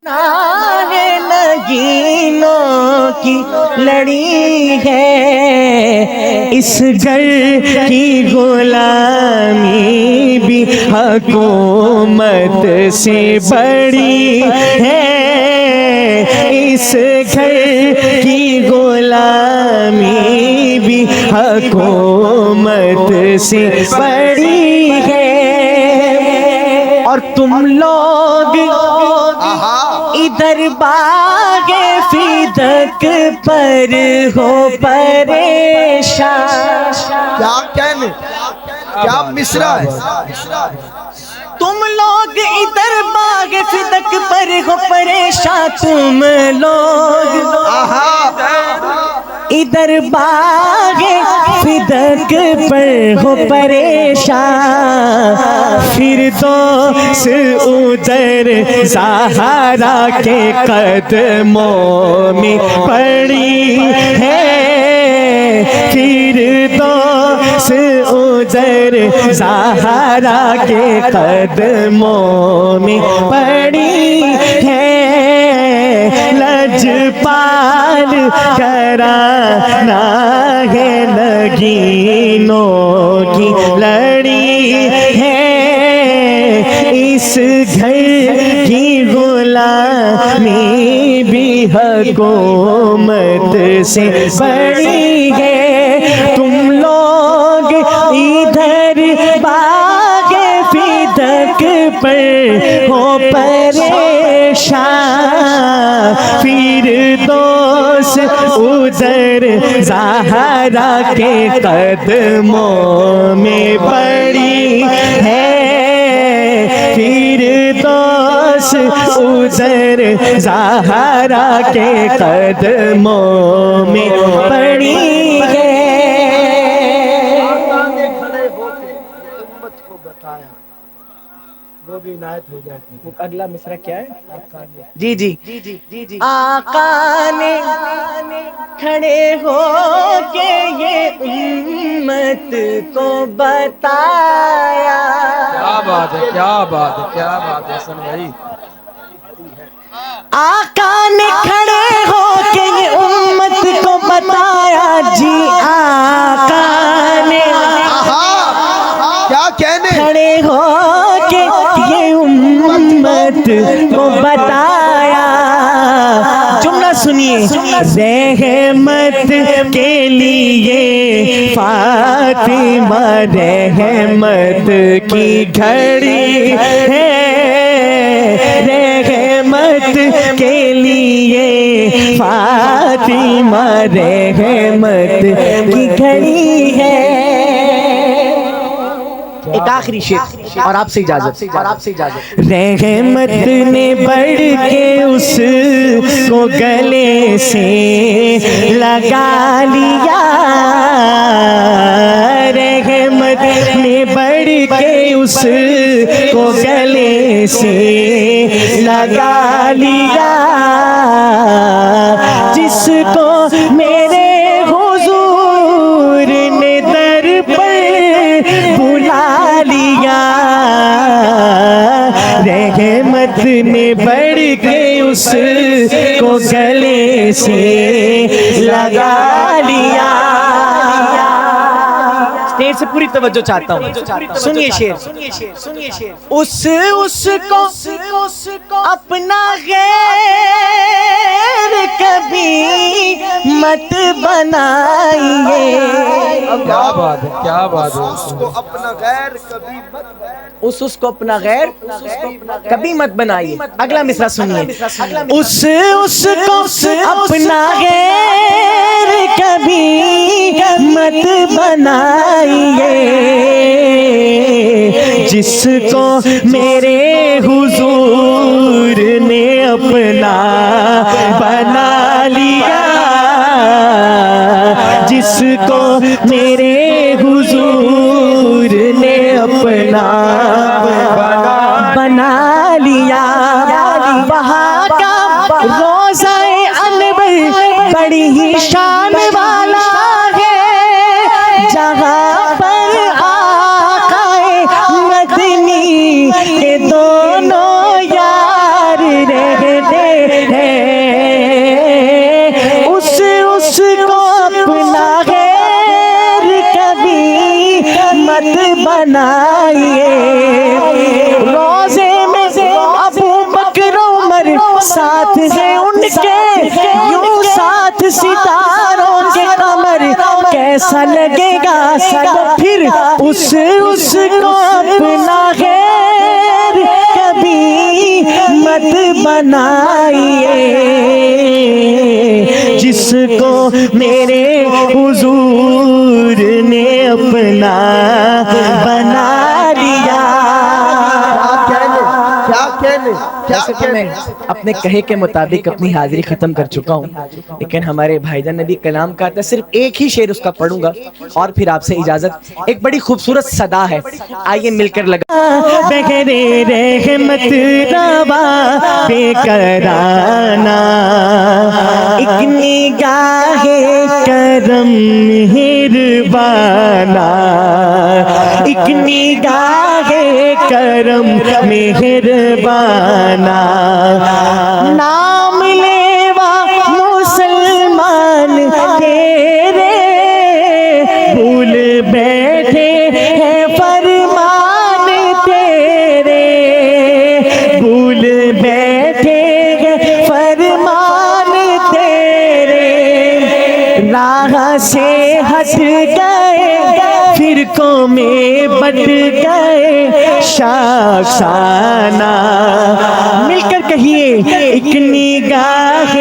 ہے نگینوں کی لڑی ہے، اس گھر کی غلامی بھی حکومت سے بڑی ہے، اس گھر کی غلامی بھی حکومت سے بڑی ہے، اور تم لوگ ادھر باغ فیدک پر ہو پریشان۔ کیا کہنے، کیا مصرع ہے؟ تم لوگ ادھر باغ فیدک پر ہو پریشان، تم لوگ ادھر باغ فیدک پر ہو پریشان، فردوس ادھر زہرا کے قدموں میں پڑی ہے، فردوس ادھر زہرا کے قدموں میں پڑی ہے، لجپال کرانا ہے نگینوں کی لڑی ہے، اس گھر کی غلامی بھی حکومت سے بڑی ہے، تم لوگ ادھر باغ فیدک پر ہو پریشان، فردوس ادھر زہرا کے قدموں میں پڑی ہے، فردوس ادھر زہرا کے قدموں میں پڑی ہے۔ وہ بھی عنایت ہو جاتی ہے۔ اگلا مصرع کیا ہے؟ جی جی، آقا نے کھڑے ہو کے یہ امت کو بتایا، کیا بات ہے، کیا بات ہے، کیا بات ہے حسن بھائی۔ آقا نے کھڑے ہو کے یہ امت کو بتایا، جی آقا نے کیا کہنے، کھڑے ہو کے یہ امت کو بتایا، جملہ سنیے، رحمت کے لیے فاطمہ رحمت کی گھڑی ہے، رحمت کے لیے فاطمہ رحمت کی گھڑی ہے۔ ایک آخری شعر اور آپ سے اجازت، رحمت نے بڑھ کے اس کو گلے سے لگا لیا، رحمت نے بڑھ کے اس کو گلے سے لگا لیا، جس کو میرے حضور نے در پر بلا لیا، رحمت نے بڑھ کے اس کو گلے سے لگا لیا۔ اسٹیج سے پوری توجہ چاہتا ہوں، سنیے شعر، اس کو اپنا غیر کبھی مت بنائیے، کیا بات ہے، کیا بات ہے، اس کو اپنا غیر کبھی مت، اس کو اپنا غیر کبھی مت بنائیے۔ اگلا مصرع سنیے، اس کو اپنا غیر کبھی مت بنائیے، جس کو میرے حضور نے اپنا بنا لیا، جس کو میرے حضور نے اپنا بنا لیا، وہاں کا روضہ انور بڑی ہی شان والا ہے، جہاں پر آقا مدنی کے دونوں یار رہتے بنائیے روزے میں ابو بکر عمر ساتھ ہیں ان کے یوں ساتھ ستاروں کے قمر کیسا لگے گا تو پھر اس کو اپنا غیر کبھی مت بنائیے جس کو میرے حضور نے اپنا بنا لیا جیسے کہ میں اپنے کہے کے مطابق اپنی حاضری ختم کر چکا ہوں لیکن ہمارے بھائی جان نبی کلام کا تھا صرف ایک ہی شعر اس کا پڑھوں گا اور پھر آپ سے اجازت ایک بڑی خوبصورت صدا ہے آئیے مل کر لگا بغیر رحمت روا بے کرانا ایک نگاہ کرم مہربانا ایک نگاہ کرم مہربانا نام لیوا مسلمان تیرے بھول بیٹھے ہیں فرمان تیرے بھول بیٹھے ہیں فرمان تیرے راہ سے ہٹ گئے فرقوں میں بٹ گئے شاخسانہ مل کر کہیے ایک نگاہ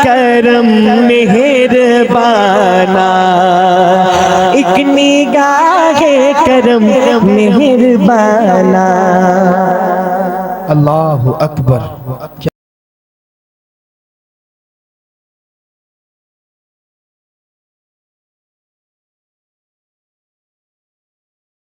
کرم مہربانا ایک نگاہ کرم مہربانا اللہ اکبر. کیا